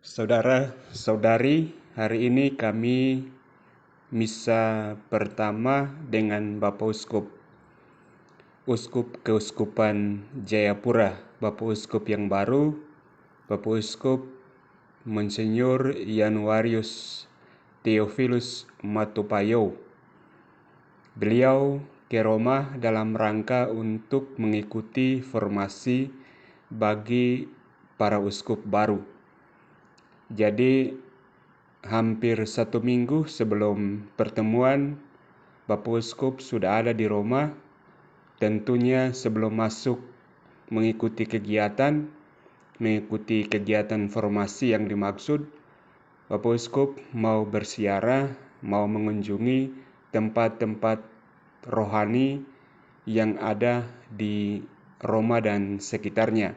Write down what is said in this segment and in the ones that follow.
Saudara-saudari, hari ini kami misa pertama dengan Bapak Uskup Keuskupan Jayapura, Bapak Uskup yang baru, Bapak Uskup Monsinyur Januarius Theophilus Matopayo. Beliau ke Roma dalam rangka untuk mengikuti formasi bagi para uskup baru. Jadi hampir 1 minggu sebelum pertemuan, Bapak Uskup sudah ada di Roma. Tentunya sebelum masuk mengikuti kegiatan formasi yang dimaksud, Bapak Uskup mau bersiarah, mau mengunjungi tempat-tempat rohani yang ada di Roma dan sekitarnya.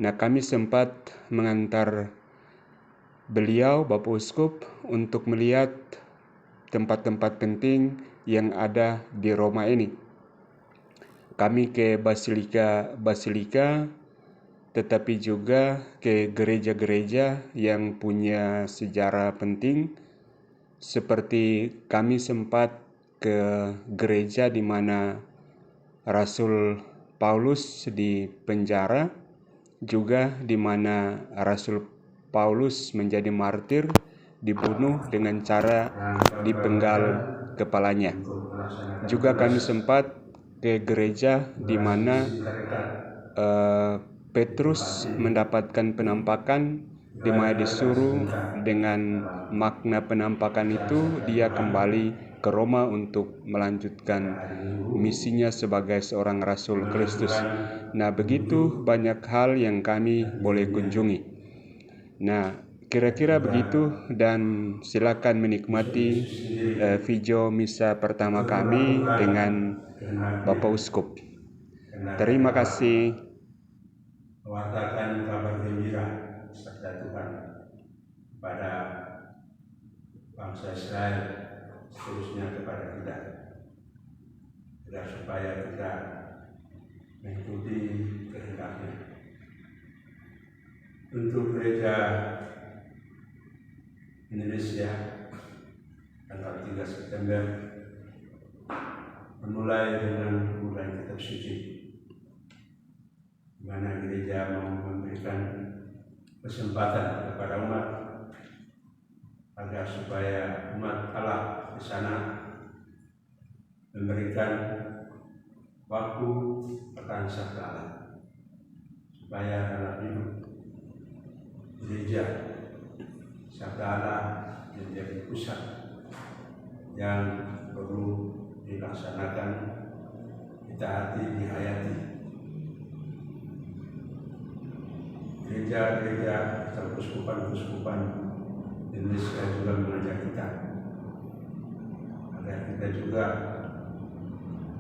Nah, kami sempat mengantar beliau, Bapak Uskup, untuk melihat tempat-tempat penting yang ada di Roma ini. Kami ke Basilika, tetapi juga ke gereja-gereja yang punya sejarah penting, seperti kami sempat ke gereja di mana Rasul Paulus di penjara, juga di mana Rasul Paulus menjadi martir, dibunuh dengan cara dipenggal kepalanya. Juga kami sempat ke gereja di mana Petrus mendapatkan penampakan, di mana disuruh dengan makna penampakan itu dia kembali ke Roma untuk melanjutkan misinya sebagai seorang Rasul Kristus. Nah, begitu banyak hal yang kami boleh kunjungi. Nah, kira-kira begitu, dan silakan menikmati video misa pertama kami dengan Bapak Uskup. Terima kasih. Mewartakan kabar gembira serta Tuhan kepada bangsa Israel, seterusnya kepada kita, agar supaya kita mengikuti kehendak-Nya. Untuk gereja Indonesia, tanggal 3 September memulai dengan pembukaan kitab suci, di mana gereja mau memberikan kesempatan kepada umat agar supaya umat Allah di sana memberikan waktu akan sabda Allah, supaya dalam hidup gereja sabda Allah menjadi pusat yang perlu dilaksanakan, ditaati, dihayati. Gereja-gereja atau keuskupan-keuskupan Indonesia juga mengajak kita agar kita juga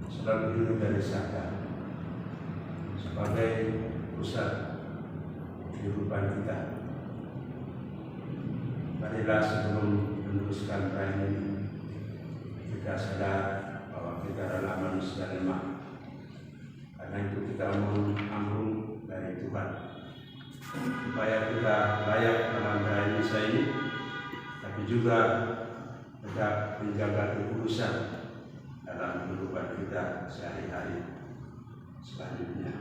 selalu hidup dari sabda sebagai pusat kehidupan kita. Marilah sebelum meneruskan perayaan ini, kita sadar bahwa kita adalah manusia lemah. Karena itu kita mohon ampun dari Tuhan, supaya kita layak dalam perayaan misa ini, tapi juga tetap menjaga kekudusan dalam kehidupan kita sehari-hari selanjutnya.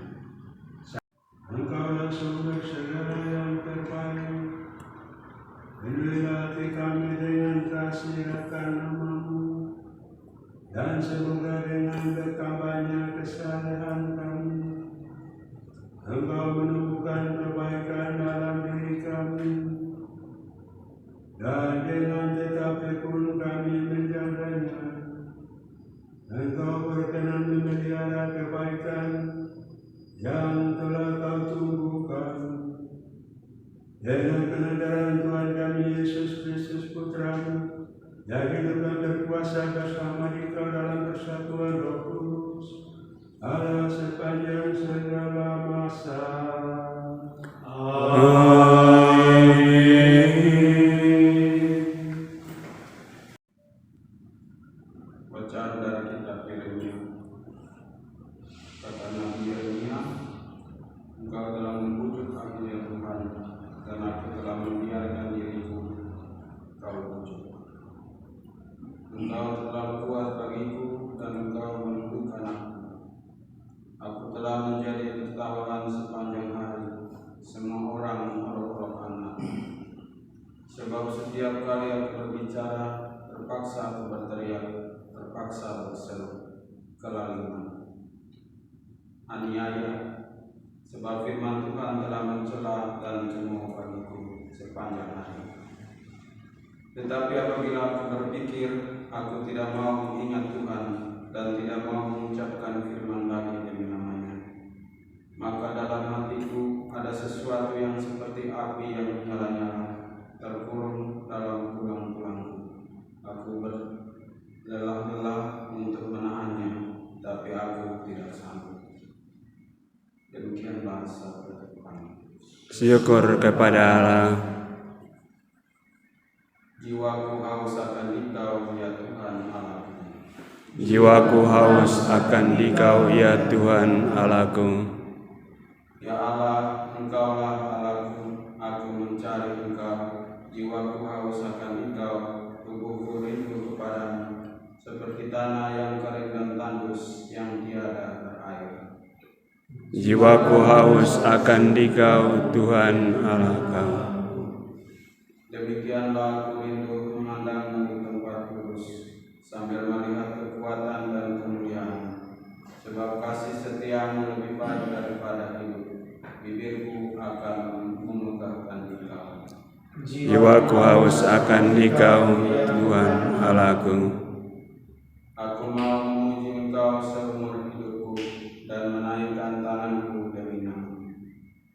Engkaulah sumber segala yang terbaik, penuhilah hati kami dengan kasih akan nama-Mu, dan semoga dengan bertambahnya kesalehan kami, Engkau menumbuhkan kebaikan dalam diri kami, dan dengan tetap tekun kami menjaganya. Engkau berkenan memelihara kebaikan yang telah Kau tumbuhkan dengan kebenaran Tuhan kami Yesus Kristus Putra-Mu, yang hidup dan berkuasa bersama Dikau dalam persatuan Roh Kudus, Allah sepanjang segala masa. Amin. Bacaan dari kitab Yeremia. Kata Nabi Yeremia, Engkau telah membujuk aku ya Tuhan, dan aku telah setiap kali aku berbicara, terpaksa aku berteriak, terpaksa berseru, kelaliman, aniaya. Sebab firman Tuhan telah mencela dan cemooh bagiku sepanjang hari. Tetapi apabila aku berpikir, aku tidak mau mengingat Tuhan dan tidak mau mengucapkan firman lagi demi namanya, maka dalam hatiku ada sesuatu yang seperti api yang menyala-nyala, terkurung dalam tulang-tulangku. Aku berlelah-lelah untuk menahannya, tapi aku tidak sanggup. Demikianlah sabda Tuhan. Syukur kepada Allah. Jiwaku haus akan Dikau, ya Tuhan Allahku. Jiwaku haus akan Dikau, ya Tuhan Allahku. Ya Allah, Engkaulah Allahku, aku mencari Engkau. Jiwaku haus akan Dikau, tubuhku rindu kepadamu, seperti tanah yang kering dan tandus yang tiada berair. Jiwaku haus akan Dikau, Tuhan Allahku. Demikianlah aku rindu memandangmu di tempat kudus, sambil melihat kekuatan dan kemuliaan. Sebab kasih setiamu lebih baik daripada hidup, bibirku akan memegahkan Dikau. Jiwaku haus akan Dikau, Tuhan Allahku. Aku mau memuji Engkau seumur hidupku dan menaikkan tanganku demi nama.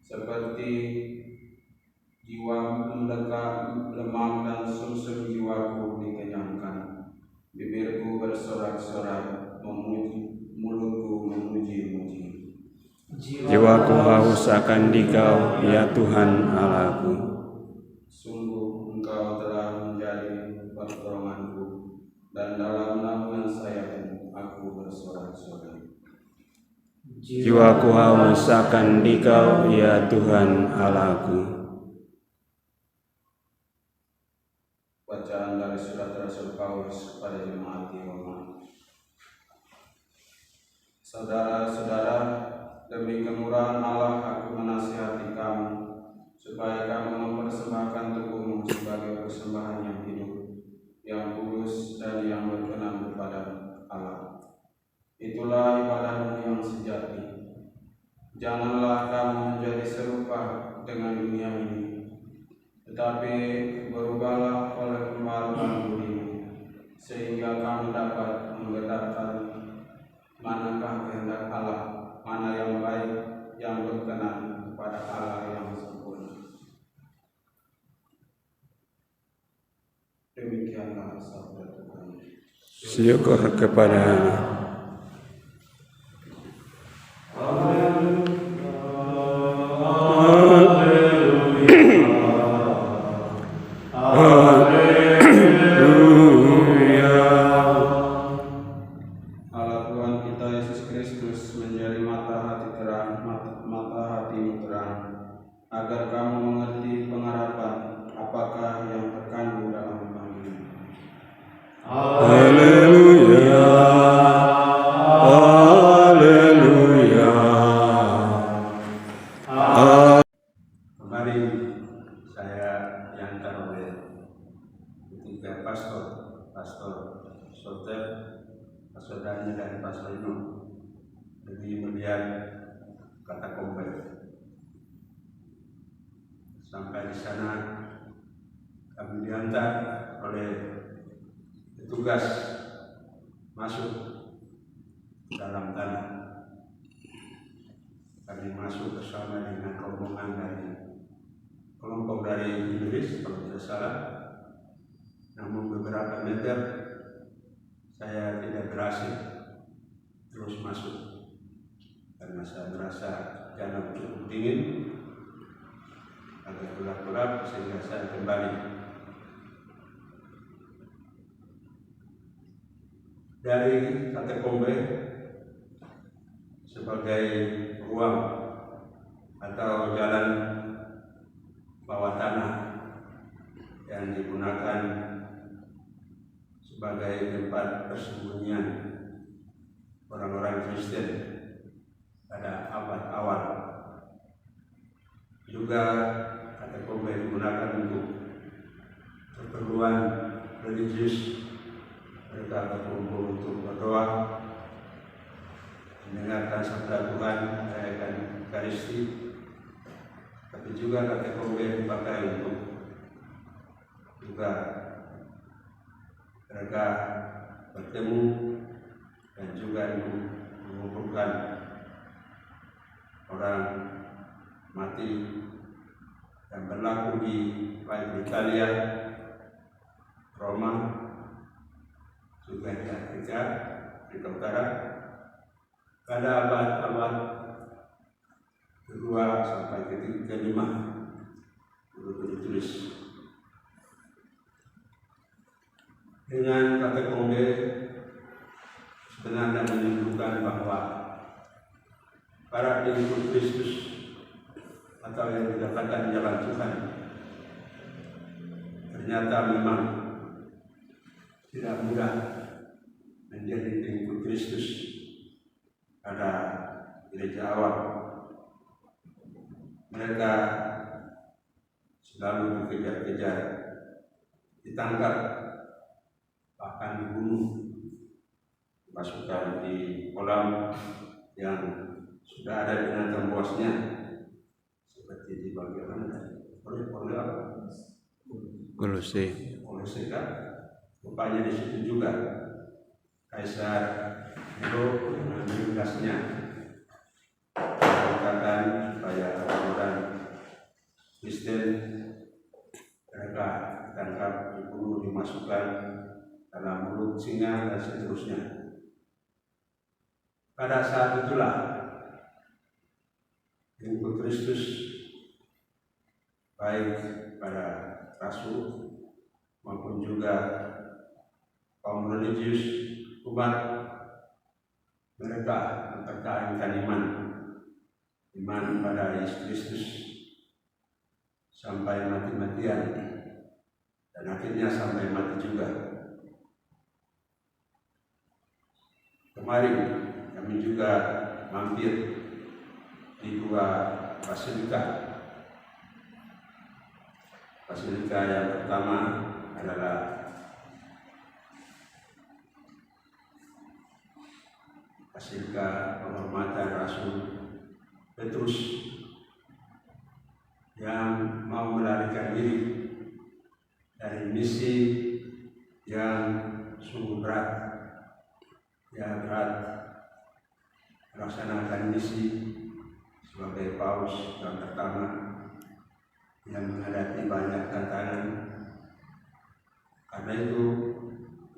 Seperti jiwa mendekat, lemak dan sumsum jiwaku dikenyangkan. Bibirku bersorak-sorai, mulutku memuji-muji. Jiwaku haus akan Dikau, ya Tuhan Allahku. Sungguh Engkau telah menjadi pertolonganku, dan dalam naungan sayapmu aku bersorak-sorai. Jiwaku haus akan Dikau, ya Tuhan Allahku. Bacaan dari surat Rasul Paulus kepada jemaat di Roma. Saudara-saudara, demi kemurahan Allah aku menasihati kamu, supaya kamu mempersembahkan tubuhmu sebagai persembahan yang hidup, yang kudus dan yang berkenan kepada Allah. Itulah ibadahmu yang sejati. Janganlah kamu menjadi serupa dengan dunia ini, tetapi berubahlah oleh pembaharuan budimu, sehingga kamu dapat membedakan manakah kehendak Allah, mana yang baik, yang berkenan kepada Allah yang sempurna. Demikianlah sabda Tuhan. Syukur kepada Allah. Allah Tuhan kita Yesus Kristus menjadi mata hati terang, mata hatimu terang, agar kamu mengerti pengharapan apakah yang terkandung dalam panggilan. Haleluya, haleluya. Kemarin saya diantar oleh ketiga pastor Soter, saudaranya dari Pastor Inu, jadi melihat kata kompel. Sampai di sana kami diantar oleh petugas masuk dalam tanah. Kami masuk bersama dengan rombongan dari kelompok dari Inggris kalau tidak salah. Namun beberapa meter saya tidak berhasil terus masuk karena saya merasa jalan cukup dingin, agak gelap-gelap, sehingga saya kembali. Dari katakombe sebagai ruang atau jalan bawah tanah yang digunakan sebagai tempat persembunyian orang-orang Kristen pada abad awal. Juga katakombe digunakan untuk keperluan religius, mereka berkumpul untuk berdoa, mendengarkan sabda Tuhan, merayakan Ekaristi, tapi juga katakombe dipakai untuk juga mereka bertemu dan juga mengumpulkan orang mati yang berlaku di baik di Italia, Roma, juga di Afrika Utara pada abad-abad kedua sampai kelima dulu ditulis. Dengan katakombe sebenarnya menunjukkan bahwa para pengikut Kristus atau yang dikatakan jalan Tuhan ternyata memang tidak mudah menjadi pengikut Kristus pada gereja awal. Mereka selalu dikejar-kejar, ditangkap, bahkan dibunuh, dimasukkan di kolam yang sudah ada binatang buasnya, seperti di bagian oleh Kolose kan, rupanya di situ juga Kaisar Nero mengambil gasnya, mengatakan supaya orang-orang Kristen mereka ditangkap, dibunuh, dimasukkan dalam mulut singa dan seterusnya. Pada saat itulah pengikut Kristus baik pada rasul maupun juga kaum religius umat mereka mempertahankan iman pada Yesus Kristus sampai mati-matian dan akhirnya sampai mati juga. Kemarin kami juga mampir di dua basilika. Basilika yang pertama adalah Basilika Penghormatan Rasul Petrus yang mau melarikan diri dari misi yang sungguh berat, melaksanakan misi sebagai paus yang pertama yang menghadapi banyak tantangan. Karena itu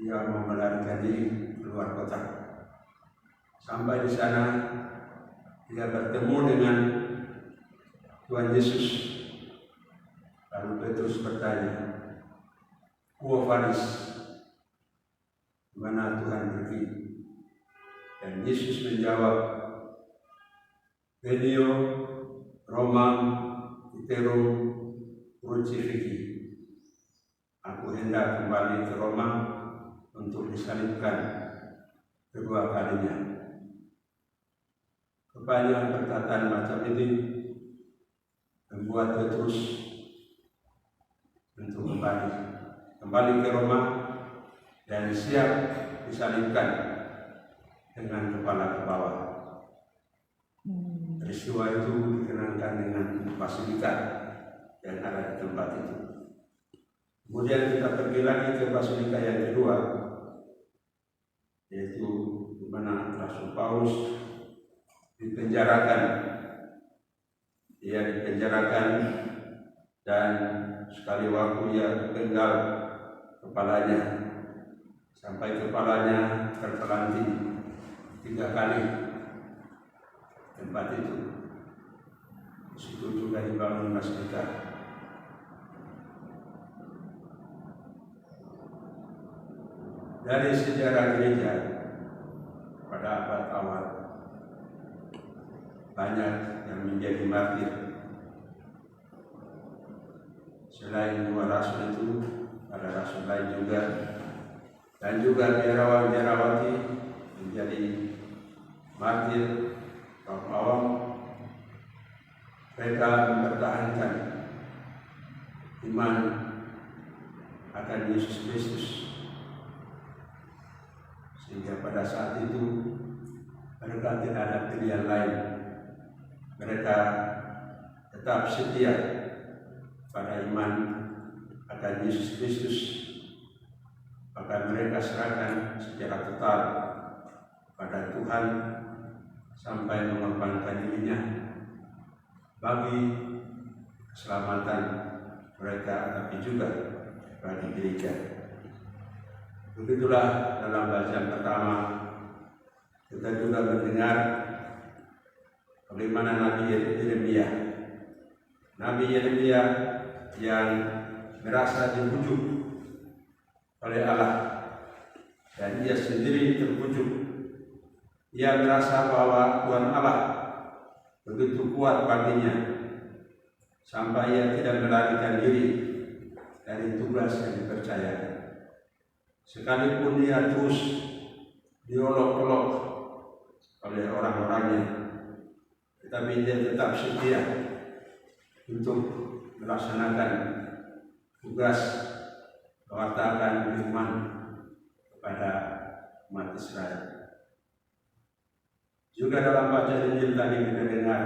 dia mau melarikan diri keluar kota. Sampai di sana dia bertemu dengan Tuhan Yesus. Lalu Petrus bertanya, "Quo vadis?" Mana Tuhan pergi? Dan Yesus menjawab, "Venio Romam iterum crucifixi." Aku hendak kembali ke Roma untuk disalibkan kedua kalinya. Kebanyakan perkataan macam ini membuat Petrus untuk kembali ke Roma dan siap disalibkan dengan kepala ke bawah. Peristiwa itu dikenangkan dengan basilika yang ada di tempat itu. Kemudian kita pergi lagi ke basilika yang kedua, yaitu di mana Rasul Paulus dipenjarakan. Ia dipenjarakan dan sekali waktu ia terpenggal kepalanya sampai kepalanya terpelanting 3 kali. Tempat itu, di situ juga dibangun basilika. Dari sejarah gereja pada abad awal banyak yang menjadi martir. Selain 2 rasul itu, ada rasul lain juga, dan juga biarawan-biarawati menjadi martir kaum awam. Mereka mempertahankan iman akan akan Yesus Kristus. Sehingga pada saat itu mereka tidak ada pilihan lain. Mereka tetap setia pada iman akan Yesus Kristus. Maka mereka serahkan secara total pada Tuhan sampai mengorbankan dirinya bagi keselamatan mereka, tapi juga bagi gereja. Begitulah dalam bacaan pertama kita juga mendengar bagaimana Nabi Yeremia. Nabi Yeremia yang merasa dibujuk oleh Allah dan ia sendiri terbujuk. Ia merasa bahwa Tuhan Allah begitu kuat baginya sampai ia tidak melarikan diri dari tugas yang dipercayakan. Sekalipun dia terus diolok-olok oleh orang-orangnya, tetapi dia tetap setia untuk melaksanakan tugas mewartakan firman kepada umat Israel. Juga dalam bacaan Injil tadi kita dengar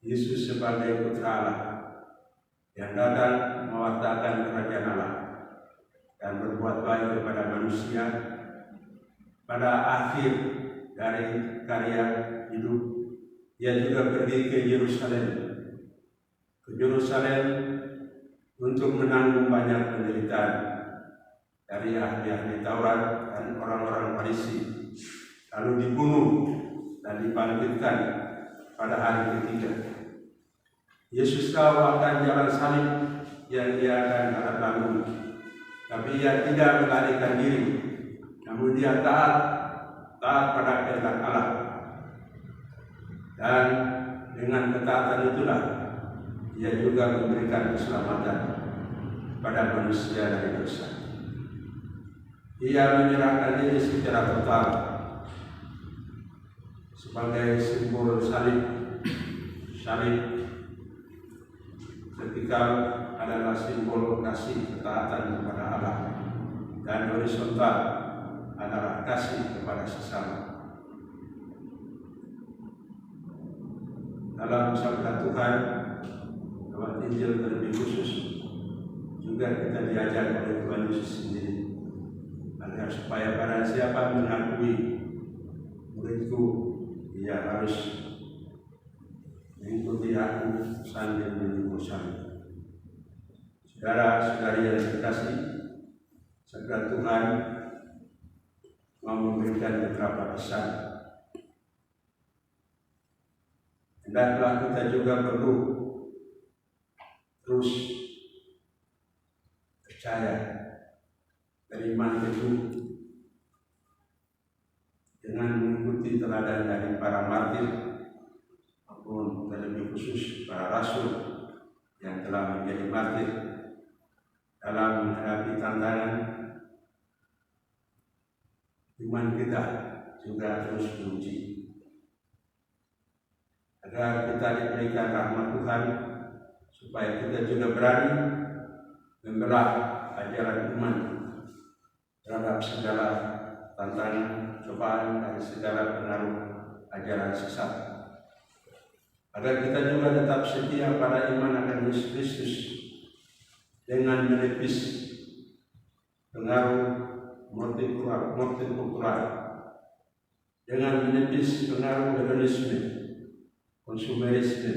Yesus sebagai Putra Allah yang datang mewartakan kerajaan Allah dan berbuat baik kepada manusia. Pada akhir dari karya hidup, ia juga pergi ke Yerusalem untuk menanggung banyak penderitaan dari ahli-ahli Taurat dan orang-orang Farisi, lalu dibunuh dan dibangkitkan pada hari ketiga. Yesus tahu akan jalan salib yang ia akan lalui, tapi ia tidak melarikan diri, namun dia taat pada kehendak Allah. Dan dengan ketaatan itulah ia juga memberikan keselamatan pada manusia dari dosa. Ia menyerahkan diri secara total sebagai simbol salib. Ketika adalah simbol kasih ketaatan kepada Allah, dan horizontal adalah kasih kepada sesama. Dalam sabda Tuhan lewat Injil terlebih khusus juga kita diajar oleh Tuhan Yesus sendiri, agar supaya barang siapa mengakui muridku, ia harus mengikuti aku sambil menunggu salib. Saudara-saudari yang dikasihi, sabda Tuhan mau memberikan beberapa pesan. Hendaklah kita juga perlu terus percaya, beriman teguh dengan mengikuti teladan dari para martir maupun terlebih khusus para rasul yang telah menjadi martir dalam menghadapi tantangan. Iman kita juga terus diuji agar kita diberikan rahmat Tuhan, supaya kita juga berani membelah ajaran iman terhadap segala tantangan, cobaan dari segala pengaruh ajaran sesat. Agar kita juga tetap setia pada iman akan Yesus Kristus dengan menepis pengaruh motif kultural, dengan menepis pengaruh hedonisme, konsumerisme,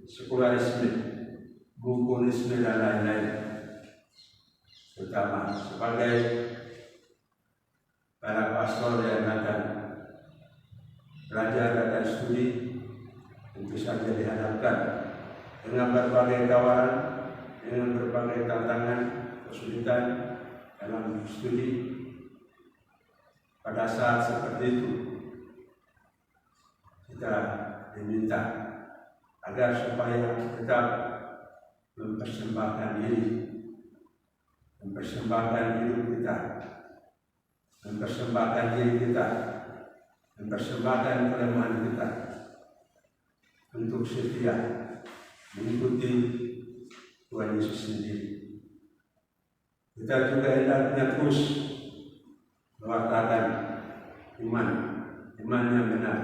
sekularisme, bukunisme dan lain-lain. Terutama sebagai para pastor yang akan belajar dan studi, tentu saja dihadapkan dengan berbagai tawaran, dengan berbagai tantangan, kesulitan dalam studi. Pada saat seperti itu, kita diminta agar supaya tetap mempersembahkan diri, mempersembahkan hidup kita, mempersembahkan diri kita, mempersembahkan kelemahan kita untuk setia mengikuti Tuhan Yesus sendiri. kita juga hendaknya terus mewartakan iman yang benar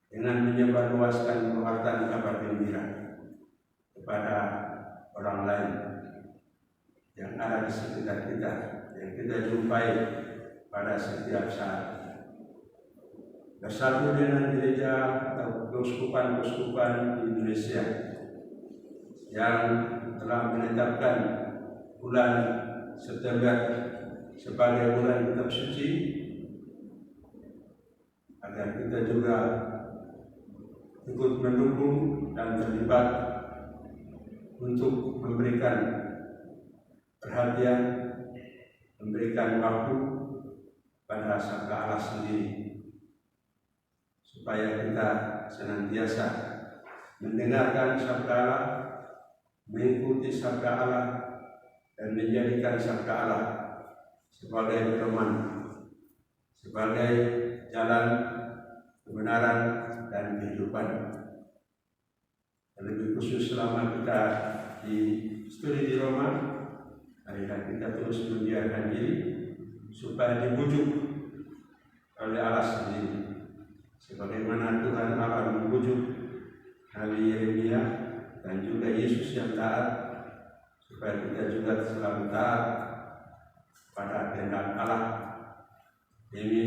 dengan menyebarluaskan pewartaan kabar gembira kepada orang lain yang ada di sekitar kita, yang kita jumpai pada setiap saat. Bersatu dengan gereja atau keuskupan-keuskupan di Indonesia yang telah menetapkan bulan September sebagai bulan kitab suci, agar kita juga ikut mendukung dan terlibat untuk memberikan perhatian, memberikan waktu pada sabda Allah sendiri, supaya kita senantiasa mendengarkan sabda Allah, mengikuti sabda Allah, dan menjadikan sabda Allah sebagai pedoman, sebagai jalan kebenaran dan kehidupan. Lebih khusus selama kita di studi di Roma, marilah kita terus membiarkan diri supaya dibujuk oleh Allah sendiri, sebagaimana Tuhan Allah membujuk Nabi Yeremia dan juga Yesus yang taat, supaya kita juga selalu taat pada kehendak Allah demi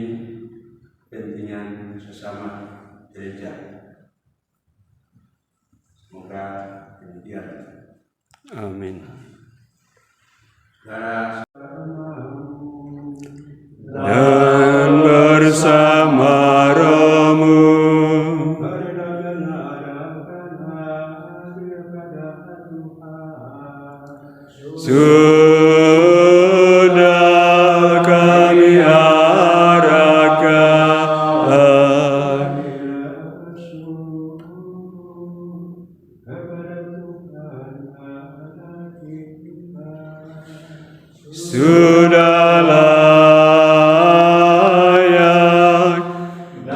kepentingan sesama gereja. Semoga demikian. Amin. Dan bersama rohmu sudah kami arahkan, sudah layak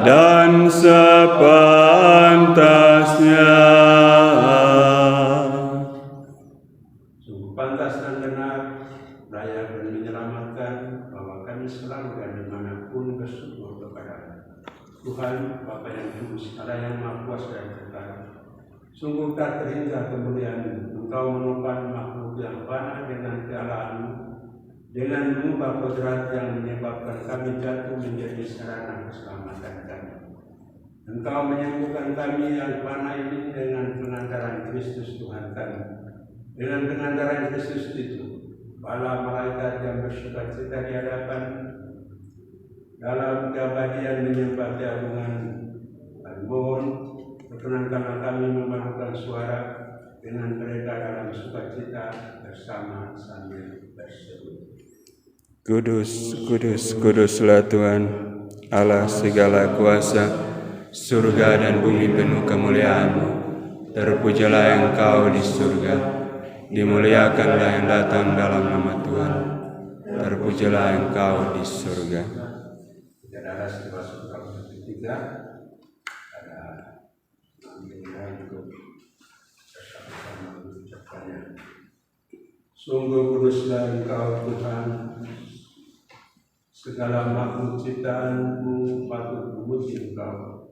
dan sepantasnya. Sungguh pantas dan benar, layak dan menyelamatkan, bahwa kami selalu dan dimanapun bersyukur kepada Tuhan Bapa yang Kudus, Allah yang Maha Kuasa dan Kekal. Sungguh tak terhingga kemuliaan Engkau menopang makhluk yang fana dengan kealaanmu, dengan mengubah kodrat yang menyebabkan kami jatuh menjadi sarana keselamatan kami. Engkau menyembuhkan kami yang fana ini dengan pengantaran Kristus Tuhan kami. Dengan pengantaran Kristus itu, para malaikat yang bersukacita di hadapan dalam keabadian menyembah keagungan dan mohon perkenankanlah kami memahamkan suara dengan mereka dalam sukacita bersama sambil berseru. Kudus, kudus, kuduslah Tuhan, Allah segala kuasa, surga dan bumi penuh kemuliaan-Mu. Terpujilah Engkau di surga, dimuliakanlah yang datang dalam nama Tuhan. Terpujilah Engkau di surga. Saudara masuk ke ketiga, ada mengambilnya untuk bersama-sama mengucapkannya. Sungguh kuduslah Engkau Tuhan, segala makhluk ciptaan-Mu patut memuji Engkau.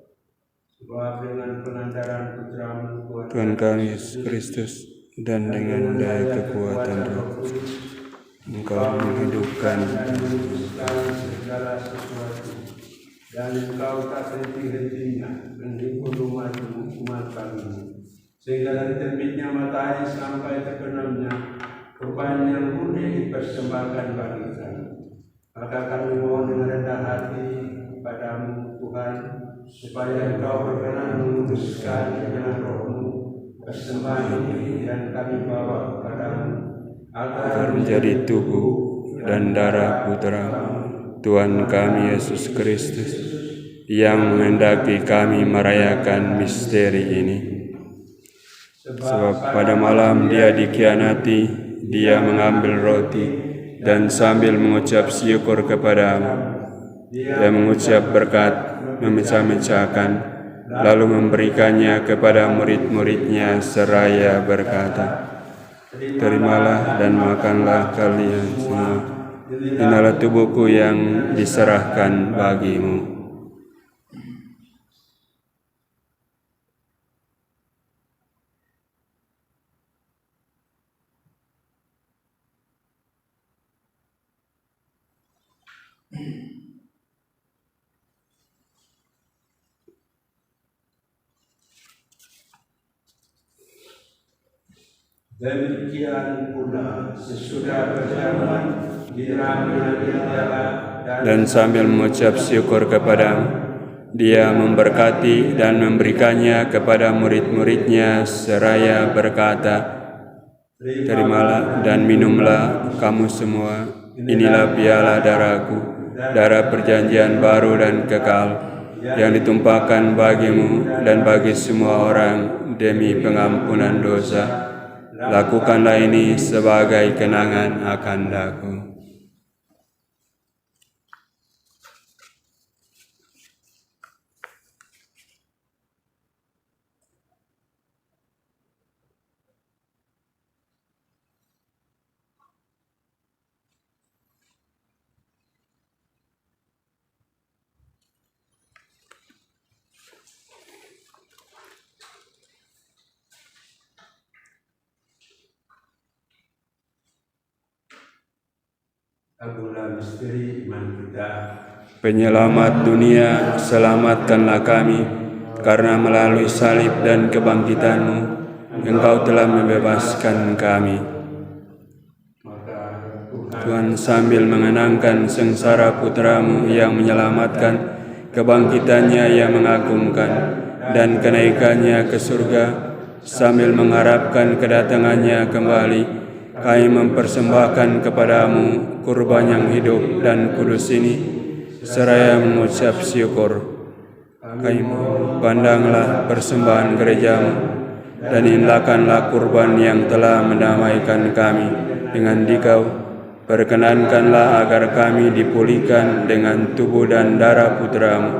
Sebab dengan pengantaran Putra-Mu Tuhan kami Yesus Kristus, dan dengan daya kekuatan Roh, Engkau menghidupkan segala sesuatu, dan Engkau tak henti-hentinya menghibur umat kami, sehingga dari terbitnya matahari sampai terbenamnya korban yang murni dipersembahkan bagi kami. Maka kami mohon dengan rendah hati kepadamu Tuhan, supaya Engkau berkenan menguduskan dengan Roh-Mu persembahan ini yang kami bawa kepadamu, agar menjadi tubuh dan darah Putra Tuhan kami Yesus Kristus, yang menghendaki kami merayakan misteri ini. Sebab pada malam Dia dikhianati, Dia mengambil roti, dan sambil mengucap syukur kepadamu, Dia mengucap berkat, memecah-mecahkan, lalu memberikannya kepada murid-muridnya seraya berkata, terimalah dan makanlah kalian semua. Inilah tubuhku yang diserahkan bagimu. Demikian pula sesudah berjalan kiranya dan sambil mengucap syukur kepadamu, dia memberkati dan memberikannya kepada murid-muridnya seraya berkata, terimalah dan minumlah kamu semua, inilah piala darahku, darah perjanjian baru dan kekal, yang ditumpahkan bagimu dan bagi semua orang demi pengampunan dosa. Lakukanlah ini sebagai kenangan akan aku. Agunlah misteri iman kita. Penyelamat dunia, selamatkanlah kami, karena melalui salib dan kebangkitan-Mu, Engkau telah membebaskan kami. Tuhan, sambil mengenangkan sengsara putra-Mu yang menyelamatkan, kebangkitannya yang mengagumkan, dan kenaikannya ke surga, sambil mengharapkan kedatangannya kembali, kami mempersembahkan kepadamu kurban yang hidup dan kudus ini, seraya mengucap syukur. Kami pandanglah persembahan gerejamu, dan indahkanlah kurban yang telah mendamaikan kami dengan Dikau. Perkenankanlah agar kami dipulihkan dengan tubuh dan darah putra-Mu,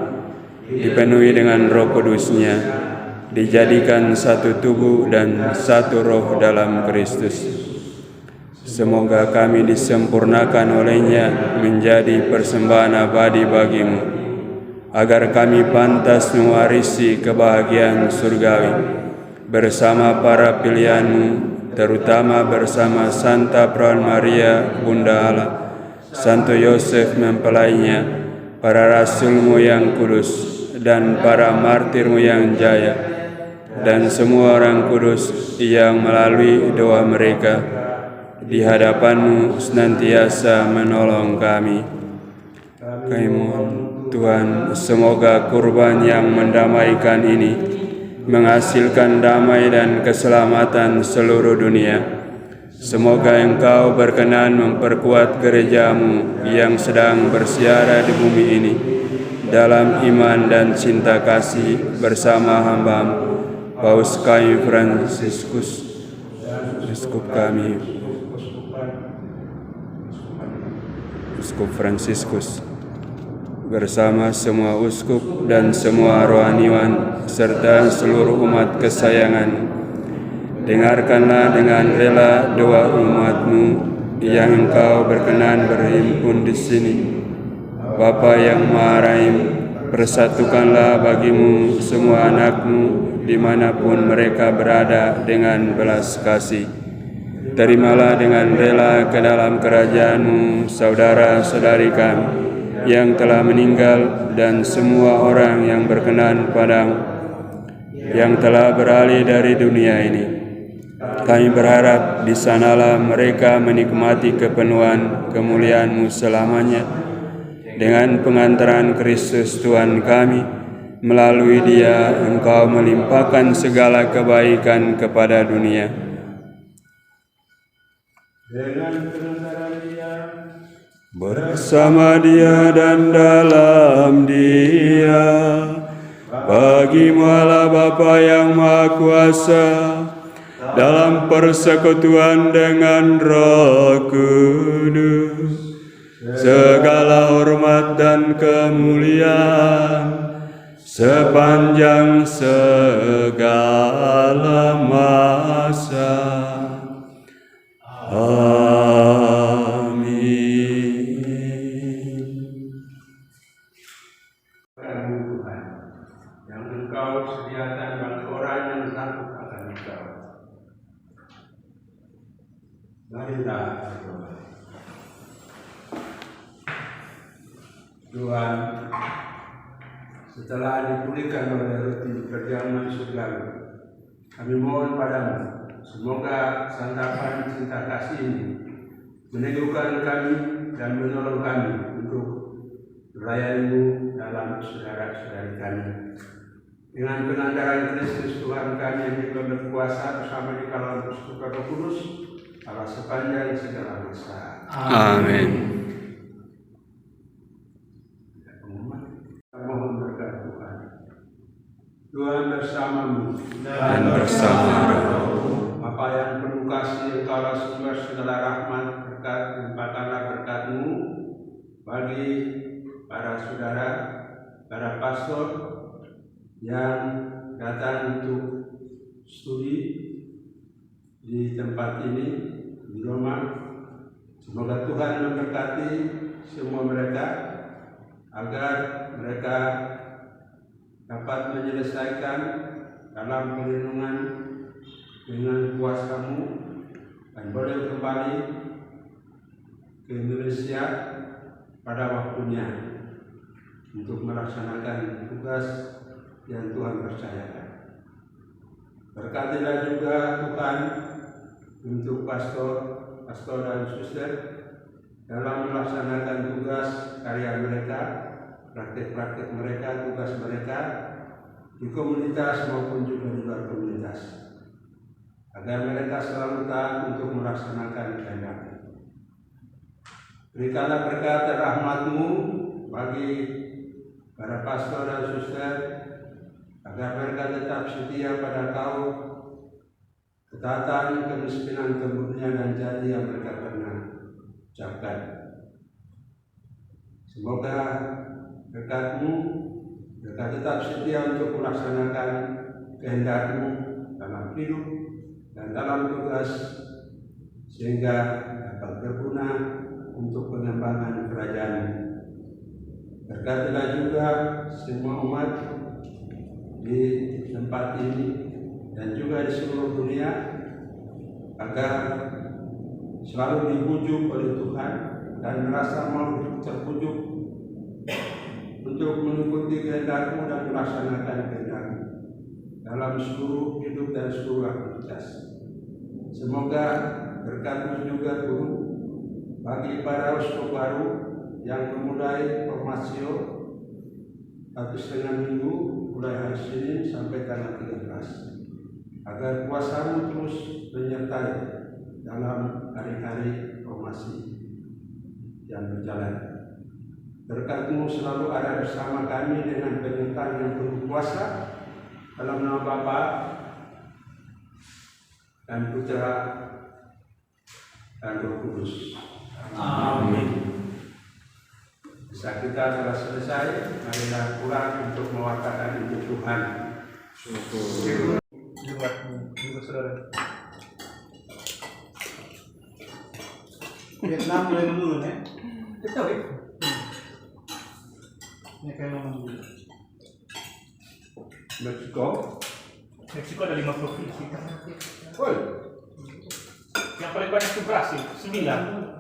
dipenuhi dengan Roh Kudus-Nya, dijadikan satu tubuh dan satu roh dalam Kristus. Semoga kami disempurnakan olehnya menjadi persembahan abadi bagimu, agar kami pantas mewarisi kebahagiaan surgawi bersama para pilihan-Mu, terutama bersama Santa Perawan Maria, Bunda Allah, Santo Yosef mempelainya, para rasul-Mu yang kudus, dan para martir-Mu yang jaya, dan semua orang kudus yang melalui doa mereka di hadapan-Mu senantiasa menolong kami. Kami mohon Tuhan, semoga kurban yang mendamaikan ini menghasilkan damai dan keselamatan seluruh dunia. Semoga Engkau berkenan memperkuat gereja-Mu yang sedang bersiara di bumi ini dalam iman dan cinta kasih bersama hamba-Mu Paus kami Fransiskus, Uskup kami Uskup Fransiskus, bersama semua uskup dan semua rohaniwan serta seluruh umat kesayangan. Dengarkanlah dengan rela doa umat-Mu yang Engkau berkenan berhimpun di sini. Bapa yang Maha Rahim, persatukanlah bagimu semua anak-Mu dimanapun mereka berada dengan belas kasih. Terimalah dengan rela ke dalam kerajaan-Mu saudara-saudari kami yang telah meninggal dan semua orang yang berkenan padamu, yang telah beralih dari dunia ini. Kami berharap di sanalah mereka menikmati kepenuhan kemuliaan-Mu selamanya dengan pengantaran Kristus Tuhan kami. Melalui Dia Engkau melimpahkan segala kebaikan kepada dunia. Dengan kebenaran Dia, bersama Dia dan dalam Dia, bagi-Mu Allah Bapa yang Maha Kuasa, dalam persekutuan dengan Roh Kudus, segala hormat dan kemuliaan sepanjang segala masa Amin. Kami Tuhan, yang Engkau sediakan bagi orang yang takut akan Engkau. Marilah berdoa. Tuhan, setelah dipulihkan oleh roti perjamuan surgawi, kami mohon padamu, semoga santapan cinta kasih ini meneguhkan kami dan menolong kami untuk melayani-Mu dalam saudara-saudari kami. Dengan pengandaran Kristus Tuhan kami yang juga berkuasa bersama di kalangan Roh Kudus, Allah sepanjang segala masa. Amin. Mohon berkat Tuhan. Tuhan bersamamu Dan bersama rohmu. Bapa yang penuh kasih, Engkaulah sumber segala rahmat, berkat, limpahkanlah berkat-Mu bagi para saudara, para pastor yang datang untuk studi di tempat ini, di Roma. Semoga Tuhan memberkati semua mereka, agar mereka dapat menyelesaikan dalam perlindungan dengan kuasa-Mu dan boleh kembali ke Indonesia pada waktunya untuk melaksanakan tugas yang Tuhan percayakan. Berkatilah juga Tuhan untuk pastor dan suster dalam melaksanakan tugas karya mereka, praktek-praktek mereka, tugas mereka di komunitas maupun juga di luar komunitas, agar mereka selalu taat untuk melaksanakan kehendak-Mu. Berikanlah berkat dan rahmat-Mu bagi para pastor dan suster, agar mereka tetap setia pada Kau, ketaatan, kemiskinan, kemurnian, dan janji yang mereka pernah ucapkan. Semoga berkat-Mu, mereka tetap setia untuk melaksanakan kehendak-Mu dalam hidup dan dalam tugas, sehingga dapat berguna untuk pengembangan kerajaan. Berkatilah juga semua umat di tempat ini dan juga di seluruh dunia, agar selalu dibujuk oleh Tuhan dan merasa mau terbujuk untuk mengikuti kehendak-Mu dan melaksanakan kehendak-Mu dalam seluruh hidup dan seluruh aktivitas. Semoga berkat-Mu juga turun bagi para uskup baru yang memulai formasio 1,5 minggu mulai hari Senin sampai tanggal 13, agar kuasa-Mu terus menyertai dalam hari-hari formasi yang berjalan. Berkat-Mu selalu ada bersama kami dengan penyertaan yang penuh kuasa, dalam nama Bapa dan Putra dan Roh Kudus. Amin. Bisa kita telah selesai, marilah pulang untuk mewartakan Injil Tuhan. Syukur. Juga saudara. Vietnam mulai menurun ya? Betul ya? Ini kayak menurun. Meksiko ada 5 provinsi. Oi, Yang paling banyak itu Brasil, 9.